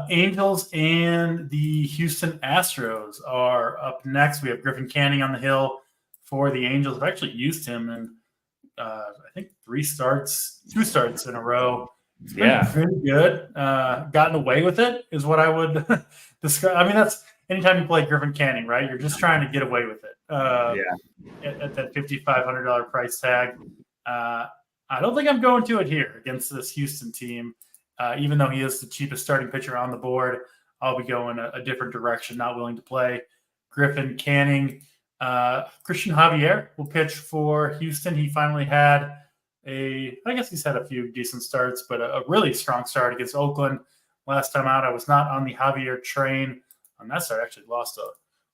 Angels and the Houston Astros are up next. We have Griffin Canning on the hill for the Angels. I've actually used him in I think 2 starts in a row. It's been pretty good. Gotten away with it is what I would describe. I mean, that's anytime you play Griffin Canning, right? You're just trying to get away with it. At that $5,500 price tag. I don't think I'm going to it here against this Houston team. Even though he is the cheapest starting pitcher on the board, I'll be going a different direction, not willing to play Griffin Canning. Christian Javier will pitch for Houston. He finally had he's had a few decent starts, but a really strong start against Oakland. Last time out, I was not on the Javier train. On that start, I actually lost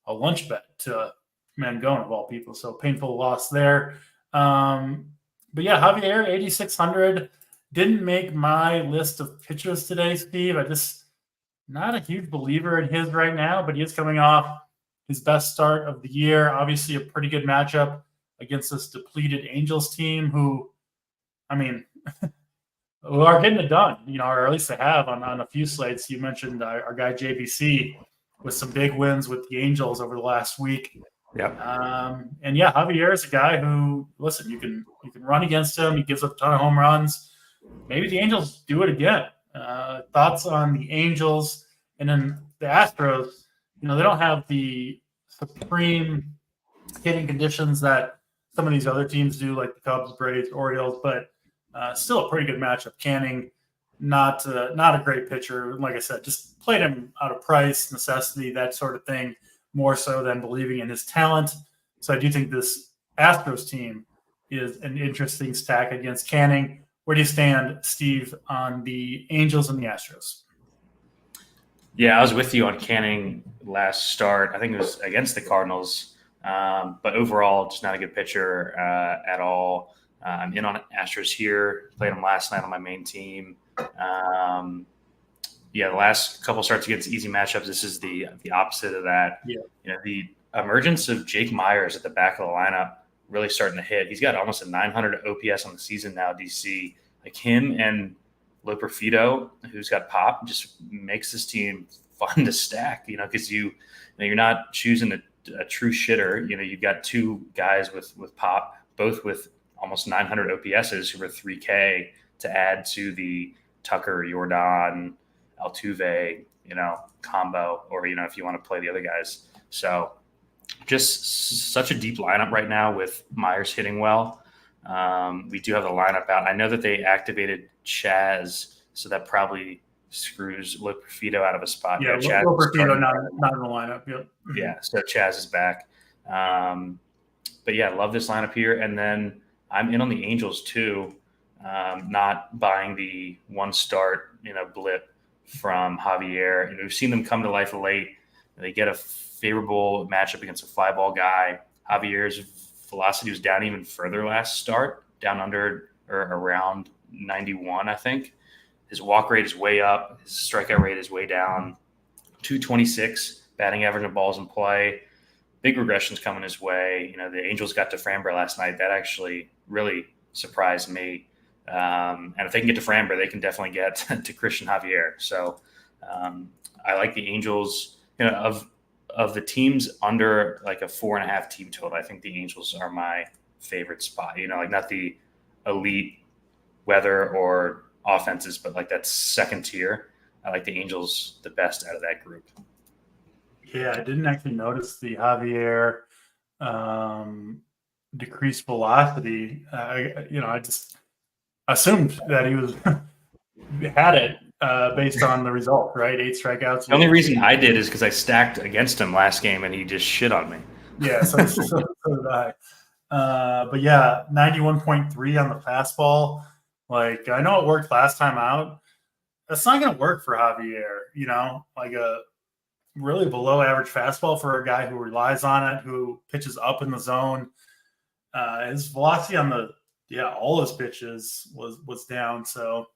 a lunch bet to Mangone, of all people. So painful loss there. But yeah, Javier, 8,600. Didn't make my list of pitchers today, Steve. I just not a huge believer in his right now, but he is coming off his best start of the year. Obviously, a pretty good matchup against this depleted Angels team who are getting it done, or at least they have on a few slates. You mentioned our guy JVC with some big wins with the Angels over the last week. Yep. And yeah, Javier is a guy who, listen, you can run against him. He gives up a ton of home runs. Maybe the Angels do it again. Thoughts on the Angels and then the Astros? They don't have the supreme hitting conditions that some of these other teams do, like the Cubs, Braves, Orioles, but still a pretty good matchup. Canning, not a great pitcher. Like I said, just played him out of price, necessity, that sort of thing, more so than believing in his talent. So I do think this Astros team is an interesting stack against Canning. Where do you stand, Steve, on the Angels and the Astros? Yeah, I was with you on Canning last start. I think it was against the Cardinals, but overall, just not a good pitcher at all. I'm in on Astros here. Played them last night on my main team. The last couple starts against easy matchups. This is the opposite of that. Yeah. The emergence of Jake Myers at the back of the lineup really starting to hit. He's got almost a 900 OPS on the season now. DC, like him and Loperfido, who's got pop, just makes this team fun to stack. Because you're not choosing a true shitter. You've got two guys with pop, both with almost 900 OPSs who are 3K to add to the Tucker, Jordan, Altuve, combo, or if you want to play the other guys. So just such a deep lineup right now with Myers hitting well. We do have the lineup out. I know that they activated Chaz, so that probably screws Loperfido out of a spot. Yeah, Loperfido not in the lineup. Yep. Yeah, so Chaz is back. But yeah, love this lineup here. And then I'm in on the Angels too. Not buying the one start, blip from Javier. And we've seen them come to life late. They get a favorable matchup against a fly ball guy. Javier's velocity was down even further last start, down under or around 91, I think. His walk rate is way up. His strikeout rate is way down. 226 batting average of balls in play. Big regressions coming his way. The Angels got to Framber last night. That actually really surprised me. And if they can get to Framber, they can definitely get to Christian Javier. So I like the Angels. Of the teams under like a 4.5 team total, I think the Angels are my favorite spot. Not the elite weather or offenses, but like that second tier. I like the Angels the best out of that group. Yeah, I didn't actually notice the Javier decreased velocity. I just assumed that he was had it based on the result, right? 8 strikeouts. The only reason I did is because I stacked against him last game and he just shit on me. Yeah, so did I. But yeah, 91.3 on the fastball. Like, I know it worked last time out. That's not going to work for Javier, like a really below average fastball for a guy who relies on it, who pitches up in the zone. His velocity on all his pitches was down. So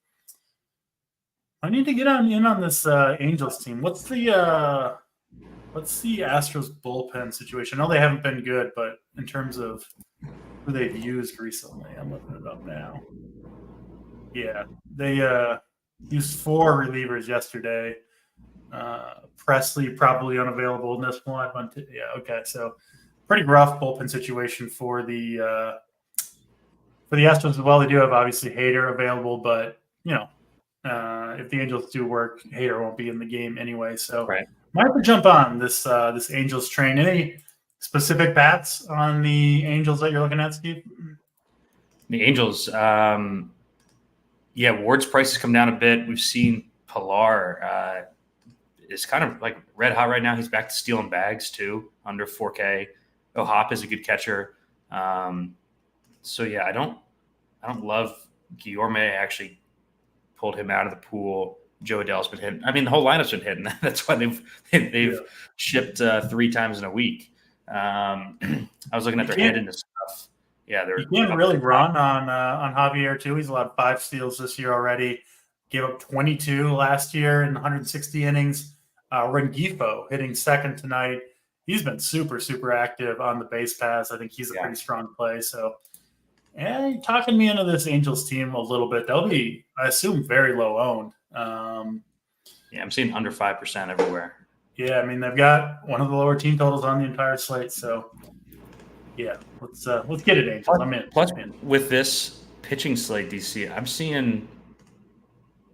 I need to get in on this Angels team. What's the Astros bullpen situation? I know they haven't been good, but in terms of who they've used recently, I'm looking it up now. Yeah, they used 4 relievers yesterday. Presley probably unavailable in this one. Okay, so pretty rough bullpen situation for the Astros as well. They do have obviously Hader available, but if the Angels do work, Hader won't be in the game anyway. So might have to jump on this Angels train. Any specific bats on the Angels that you're looking at, Steve? The Angels, Ward's price has come down a bit. We've seen Pilar is kind of like red hot right now. He's back to stealing bags too, under 4K. O'Hop is a good catcher. I don't love Guillorme. Actually pulled him out of the pool. Joe Adell's been hitting. I mean, the whole lineup's been hitting. That's why they've shipped 3 times in a week. I was looking at their handedness stuff. Yeah, they're. You can't really run on Javier too. He's allowed 5 steals this year already. Gave up 22 last year in 160 innings. Rengifo hitting second tonight. He's been super, super active on the base paths. I think he's a pretty strong play. So, you're talking me into this Angels team a little bit. They'll be, I assume, very low owned. I'm seeing under 5% everywhere. Yeah, I mean they've got one of the lower team totals on the entire slate, so yeah, let's get it, Angels. I'm in. Plus, with this pitching slate, DC, I'm seeing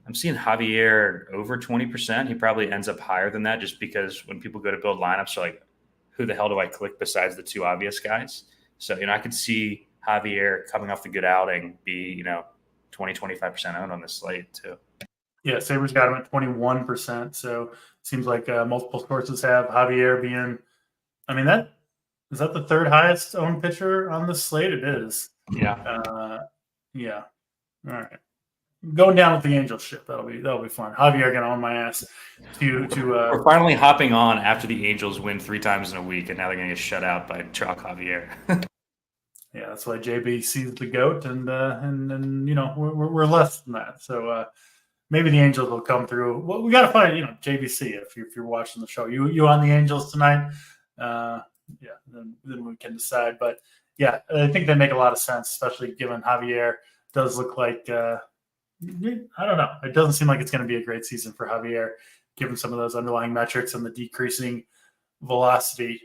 Javier over 20%. He probably ends up higher than that just because when people go to build lineups, they're like, who the hell do I click besides the two obvious guys? So, I could see Javier coming off the good outing be, 20, 25% owned on this slate too. Yeah, Sabres got him at 21%. So it seems like multiple sources have Javier being, I mean, is that the third highest owned pitcher on the slate? It is. Yeah. Yeah. All right. Going down with the Angels ship. That'll be fun. Javier gonna own my ass. We're finally hopping on after the Angels win 3 times in a week, and now they're gonna get shut out by Chalk Javier. Yeah, that's why JB sees the goat, and we're less than that. So maybe the Angels will come through. Well, we got to find JBC if you're watching the show. You on the Angels tonight? Then we can decide. But yeah, I think they make a lot of sense, especially given Javier does look like. I don't know. It doesn't seem like it's going to be a great season for Javier, given some of those underlying metrics and the decreasing velocity.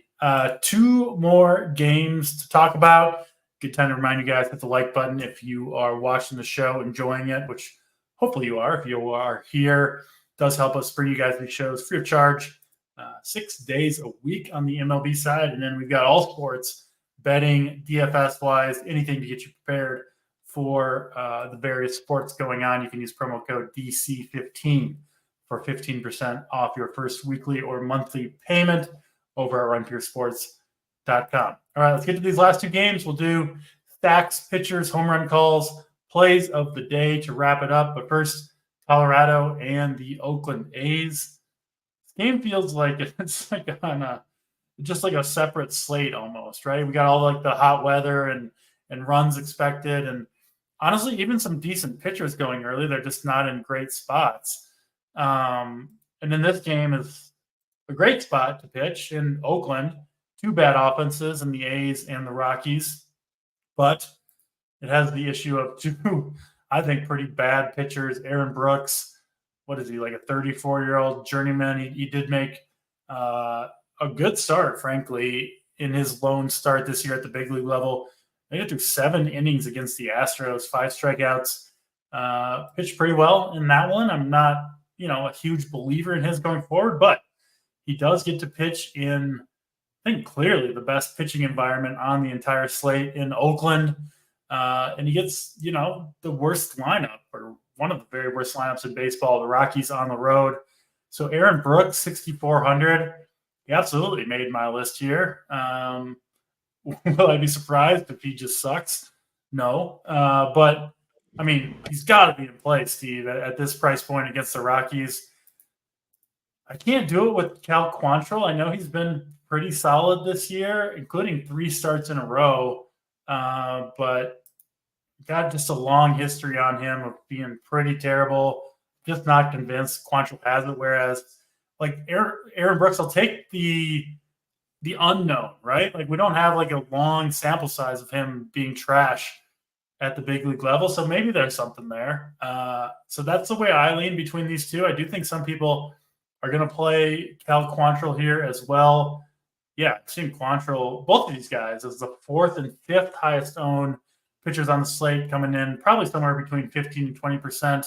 2 more games to talk about. Good time to remind you guys, hit the like button if you are watching the show, enjoying it, which hopefully you are. If you are here, it does help us bring you guys these shows free of charge, 6 days a week on the MLB side. And then we've got all sports, betting, DFS-wise, anything to get you prepared for the various sports going on. You can use promo code DC15 for 15% off your first weekly or monthly payment over at runpuresports.com. All right, let's get to these last 2 games. We'll do stacks, pitchers, home run calls, plays of the day to wrap it up. But first, Colorado and the Oakland A's. This game feels like it's like just like a separate slate almost, right? We got all like the hot weather and runs expected, and honestly, even some decent pitchers going early. They're just not in great spots. And then this game is a great spot to pitch in Oakland. 2 bad offenses in the A's and the Rockies, but it has the issue of 2, I think, pretty bad pitchers. Aaron Brooks, what is he, like a 34-year-old journeyman? He did make a good start, frankly, in his lone start this year at the big league level. They got through 7 innings against the Astros, 5 strikeouts. Pitched pretty well in that one. I'm not, a huge believer in his going forward, but he does get to pitch in, I think, clearly the best pitching environment on the entire slate in Oakland. And he gets, the worst lineup, or one of the very worst lineups in baseball, the Rockies on the road. So Aaron Brooks, 6,400. He absolutely made my list here. Will I be surprised if he just sucks? No. But, I mean, he's got to be in play, Steve, at this price point against the Rockies. I can't do it with Cal Quantrill. I know he's been pretty solid this year, including 3 starts in a row. But got just a long history on him of being pretty terrible. Just not convinced Quantrill has it. Whereas, like Aaron Brooks, I'll take the unknown, right? Like we don't have like a long sample size of him being trash at the big league level. So maybe there's something there. So that's the way I lean between these 2. I do think some people are going to play Cal Quantrill here as well. Yeah, I've seen Quantrill, both of these guys, as the 4th and 5th highest owned pitchers on the slate, coming in probably somewhere between 15 and 20%.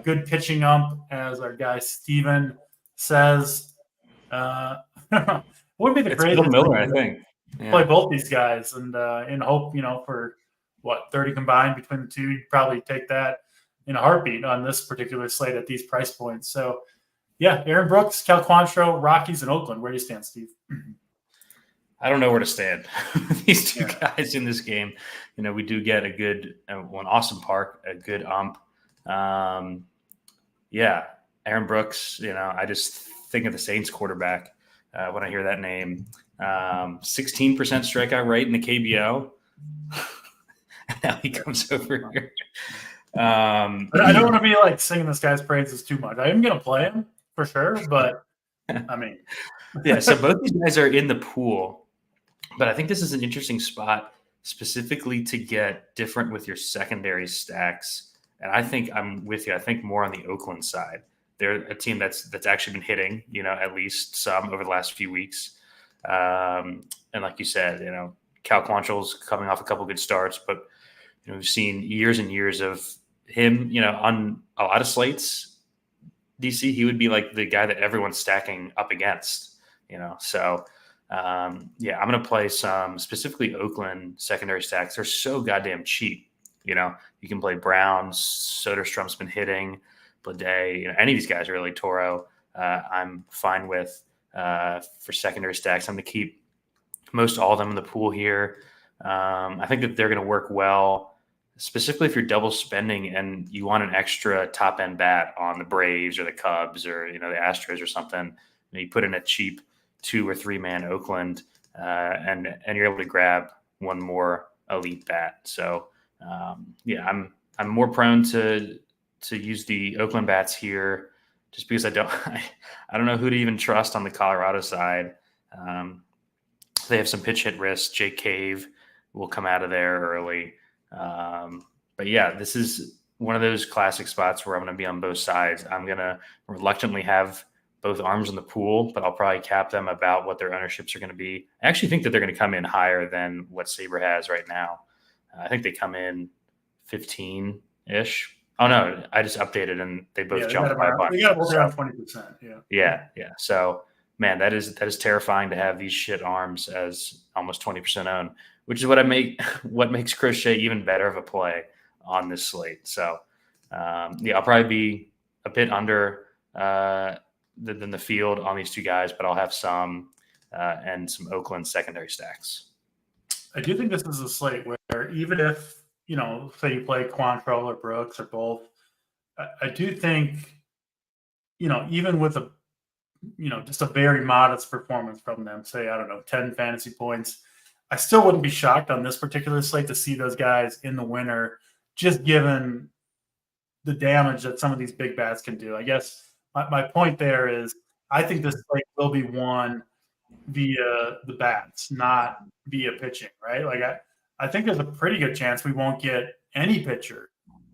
Good pitching ump, as our guy Steven says. Would be the greatest Miller, I think. Yeah. Play both these guys and in hope, for 30 combined between the 2, you'd probably take that in a heartbeat on this particular slate at these price points. So, yeah, Aaron Brooks, Cal Quantrill, Rockies, and Oakland. Where do you stand, Steve? I don't know where to stand. These 2 guys in this game, we do get a good one. Austin Park, a good ump. Aaron Brooks. I just think of the Saints quarterback when I hear that name. 16% strikeout rate in the KBO. Now he comes over here. I don't want to be like singing this guy's praises too much. I am going to play him for sure, but I mean, yeah. So both these guys are in the pool, but I think this is an interesting spot specifically to get different with your secondary stacks. And I think I'm with you. I think more on the Oakland side. they're a team that's actually been hitting, at least some over the last few weeks. And like you said, Cal Quantrill's coming off a couple good starts, but we've seen years and years of him, on a lot of slates. DC, he would be like the guy that everyone's stacking up against, So, I'm going to play some specifically Oakland secondary stacks. They're so goddamn cheap. You can play Browns, Soderstrom's been hitting, Blade, any of these guys really, Toro. I'm fine with for secondary stacks. I'm going to keep most all of them in the pool here. I think that they're going to work well, specifically if you're double spending and you want an extra top end bat on the Braves or the Cubs or the Astros or something. You put in a cheap 2 or 3 man Oakland, and you're able to grab one more elite bat. So I'm more prone to use the Oakland bats here, just because I don't know who to even trust on the Colorado side. They have some pitch hit risk. Jake Cave will come out of there early. But this is one of those classic spots where I'm going to be on both sides. I'm going to reluctantly have both arms in the pool, but I'll probably cap them about what their ownerships are going to be. I actually think that they're going to come in higher than what Sabre has right now. I think they come in 15-ish. Oh, no, I just updated and they both jumped by a bunch. They got around 20%. Yeah. So, man, that is terrifying to have these shit arms as almost 20% owned, which is what makes Crochet even better of a play on this slate. So, I'll probably be a bit under than the field on these two guys, but I'll have some and some Oakland secondary stacks. I do think this is a slate where even if, say you play Quantrill or Brooks or both, I do think, even with just a very modest performance from them, say, 10 fantasy points, I still wouldn't be shocked on this particular slate to see those guys in the winner, just given the damage that some of these big bats can do. I guess my point there is I think this slate will be won via the bats, not via pitching, right? Like I think there's a pretty good chance we won't get any pitcher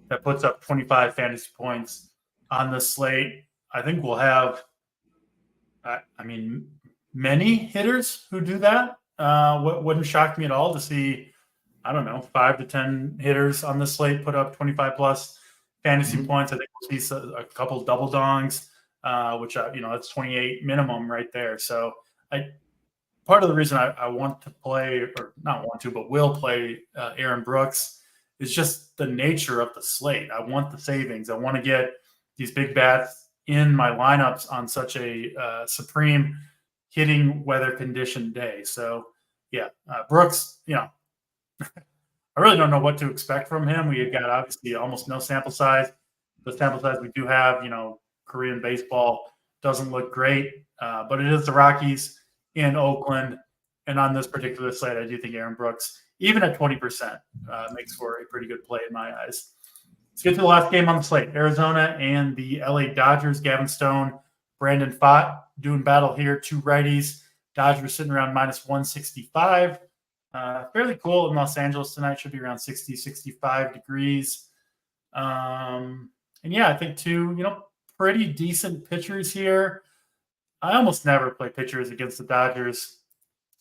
that puts up 25 fantasy points on this slate. I think we'll have, many hitters who do that. Wouldn't shock me at all to see, 5 to 10 hitters on this slate put up 25 plus fantasy points. I think we'll see a couple double dongs, which, that's 28 minimum right there. So part of the reason I want to play, or not want to, but will play Aaron Brooks is just the nature of the slate. I want the savings. I want to get these big bats in my lineups on such a supreme hitting weather condition day. So, Brooks, I really don't know what to expect from him. We have got obviously almost no sample size. The sample size we do have, Korean baseball doesn't look great, but it is the Rockies in Oakland. And on this particular slate, I do think Aaron Brooks, even at 20%, makes for a pretty good play in my eyes. Let's get to the last game on the slate. Arizona and the LA Dodgers. Gavin Stone, Brandon Pfaadt doing battle here. Two righties. Dodgers sitting around minus 165. Fairly cool in Los Angeles tonight. Should be around 60, 65 degrees. I think two, pretty decent pitchers here. I almost never play pitchers against the Dodgers.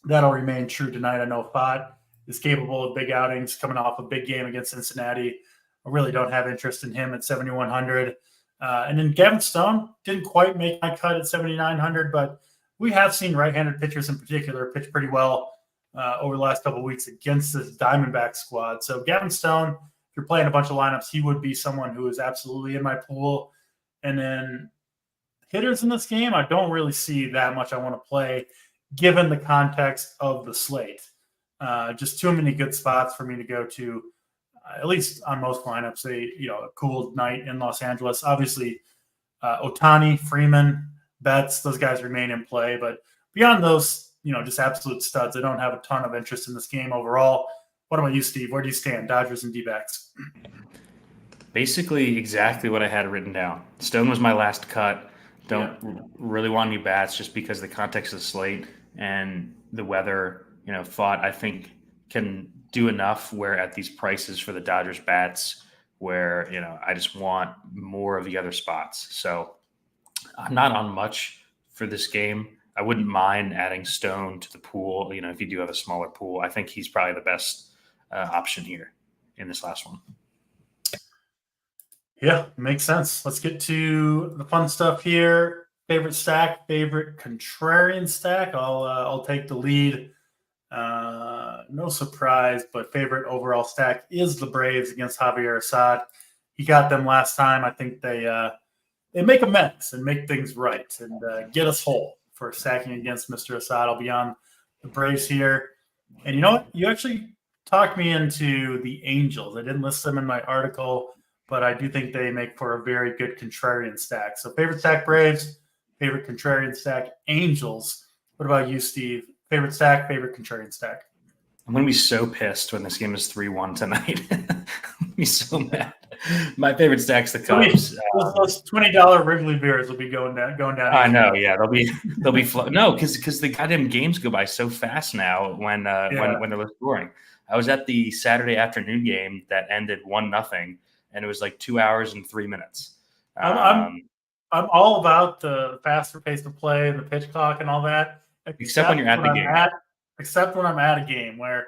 That'll remain true tonight. I know Pfaadt is capable of big outings coming off a big game against Cincinnati. I really don't have interest in him at 7,100. And then Gavin Stone didn't quite make my cut at 7,900, but we have seen right-handed pitchers in particular pitch pretty well over the last couple of weeks against this Diamondback squad. So Gavin Stone, if you're playing a bunch of lineups, he would be someone who is absolutely in my pool. And then hitters in this game, I don't really see that much I want to play given the context of the slate. Just too many good spots for me to go to, at least on most lineups. A cool night in Los Angeles. Obviously, Ohtani, Freeman, Betts, those guys remain in play. But beyond those, just absolute studs, I don't have a ton of interest in this game overall. What about you, Steve? Where do you stand? Dodgers and D-backs? Basically exactly what I had written down. Stone was my last cut. Don't really want any bats just because of the context of the slate and the weather. Pfaadt, I think, can do enough where at these prices for the Dodgers bats where, I just want more of the other spots. So I'm not on much for this game. I wouldn't mind adding Stone to the pool. If you do have a smaller pool, I think he's probably the best option here in this last one. Yeah, makes sense. Let's get to the fun stuff here. Favorite stack, favorite contrarian stack. I'll take the lead. No surprise, but favorite overall stack is the Braves against Javier Assad. He got them last time. I think they make amends and make things right and get us whole for stacking against Mr. Assad. I'll be on the Braves here. And you know what? You actually talked me into the Angels. I didn't list them in my article, but I do think they make for a very good contrarian stack. So favorite stack, Braves. Favorite contrarian stack, Angels. What about you, Steve? Favorite stack, favorite contrarian stack? I'm going to be so pissed when this game is 3-1 tonight. I'm going to be so mad. My favorite stack's the Cubs. Those $20 Wrigley beers will be going down. I know, yeah. They'll be no, because the goddamn games go by so fast now when they're scoring. I was at the Saturday afternoon game that ended 1-0, and it was like 2 hours and 3 minutes. I'm all about the faster pace of play and the pitch clock and all that. Except when you're at the game. Except when I'm at a game where,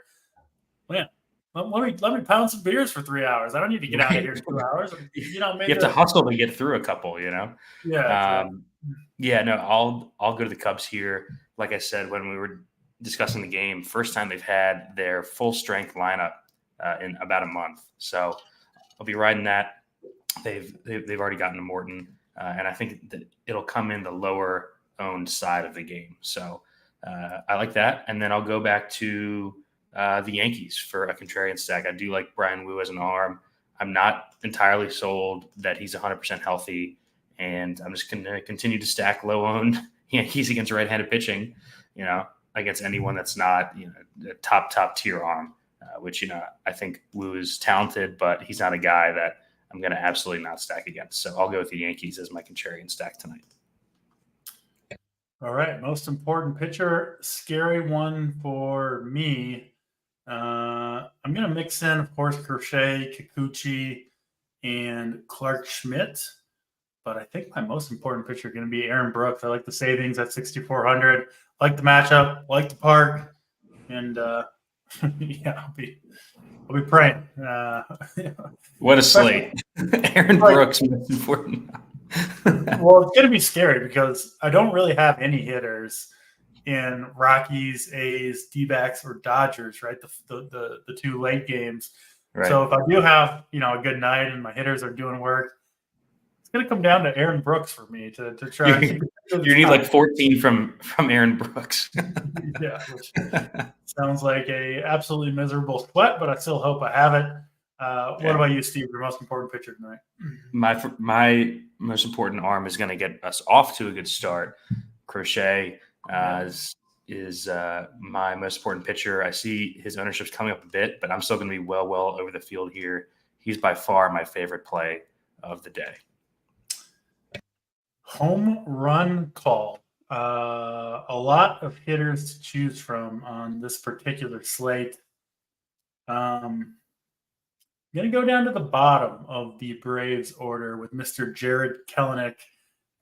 man, let me pound some beers for 3 hours. I don't need to get out of here in 2 hours. You have to hustle to get through a couple, Yeah. I'll go to the Cubs here. Like I said, when we were discussing the game, first time they've had their full strength lineup in about a month. So I'll be riding that. They've already gotten to Morton, and I think that it'll come in the lower owned side of the game. So I like that. And then I'll go back to the Yankees for a contrarian stack. I do like Brian Wu as an arm. I'm not entirely sold that he's 100% healthy, and I'm just going to continue to stack low-owned Yankees against right-handed pitching, against anyone that's not, a top tier arm, which, I think Wu is talented, but he's not a guy that I'm going to absolutely not stack against. So I'll go with the Yankees as my contrarian stack tonight. All right, most important pitcher, scary one for me. I'm going to mix in, of course, Crochet, Kikuchi, and Clark Schmidt. But I think my most important pitcher is going to be Aaron Brooks. I like the savings at 6,400. Like the matchup, like the park, and yeah, I'll be praying. What a slate! Aaron Brooks, most important. Well, it's going to be scary because I don't really have any hitters in Rockies, A's, D-backs, or Dodgers, right? The two late games. Right. So if I do have, a good night and my hitters are doing work, it's going to come down to Aaron Brooks for me to try. You need like 14 from Aaron Brooks. Yeah, which sounds like a absolutely miserable sweat, but I still hope I have it. What about you, Steve? Your most important pitcher tonight? My most important arm is going to get us off to a good start. Crochet is my most important pitcher. I see his ownership's coming up a bit, but I'm still going to be well over the field here. He's by far my favorite play of the day. Home run call. A lot of hitters to choose from on this particular slate. I'm going to go down to the bottom of the Braves order with Mr. Jared Kelenic,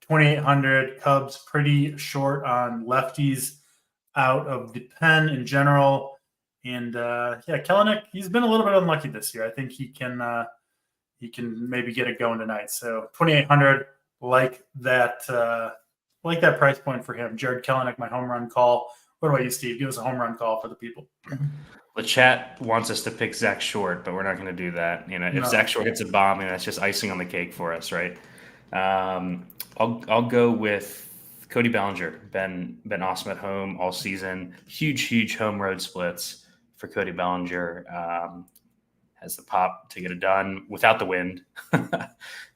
2,800. Cubs pretty short on lefties out of the pen in general. And Kelenic, he's been a little bit unlucky this year. I think he can maybe get it going tonight. So 2,800, like that price point for him. Jared Kelenic, my home run call. What about you, Steve? Give us a home run call for the people. The chat wants us to pick Zach Short, but we're not going to do that. If Zach Short hits a bomb, that's just icing on the cake for us, right? I'll go with Cody Bellinger. Been awesome at home all season. Huge home road splits for Cody Bellinger. Has the pop to get it done without the wind.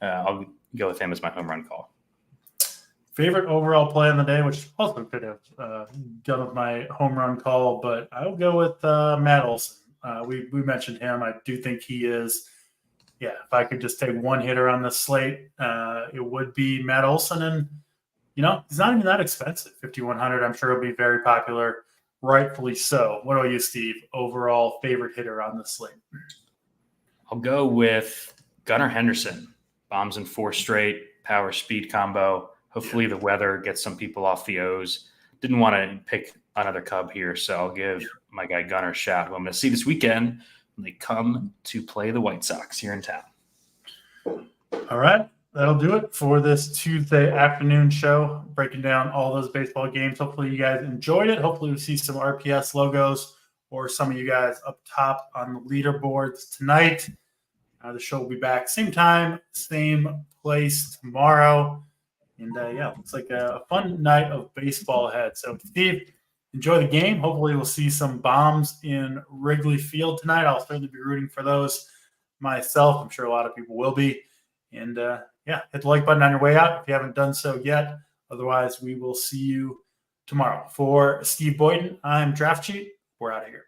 I'll go with him as my home run call. Favorite overall play on the day, which also could have done with my home run call, but I'll go with Matt Olson. We mentioned him. I do think he is. Yeah, if I could just take one hitter on this slate, it would be Matt Olson, and he's not even that expensive. 5,100. I'm sure it'll be very popular, rightfully so. What about you, Steve? Overall favorite hitter on this slate? I'll go with Gunnar Henderson. Bombs in 4 straight, power speed combo. Hopefully the weather gets some people off the O's. Didn't want to pick another Cub here, so I'll give my guy Gunnar a shot, who I'm going to see this weekend when they come to play the White Sox here in town. All right. That'll do it for this Tuesday afternoon show, breaking down all those baseball games. Hopefully you guys enjoyed it. Hopefully we see some RPS logos or some of you guys up top on the leaderboards tonight. The show will be back same time, same place tomorrow. And looks like a fun night of baseball ahead. So, Steve, enjoy the game. Hopefully we'll see some bombs in Wrigley Field tonight. I'll certainly be rooting for those myself. I'm sure a lot of people will be. And, hit the like button on your way out if you haven't done so yet. Otherwise, we will see you tomorrow. For Steve Boyden, I'm Draft Cheat. We're out of here.